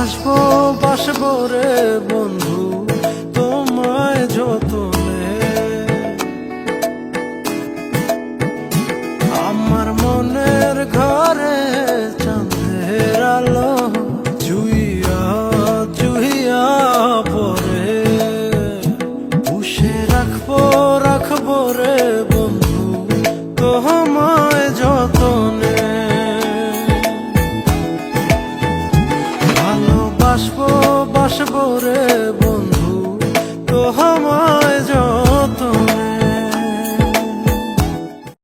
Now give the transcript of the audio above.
ভালোবাসবো বাসবো রে বন্ধু তোমায় যতনে। আমার মনের ঘরে চাঁদের আলো জুইয়া জুইয়া পরে, পুষে রাখবো রাখবো রে বন্ধু তোমায় যতনে। ভালোবাসবো বাসবো রে বন্ধু তোমায়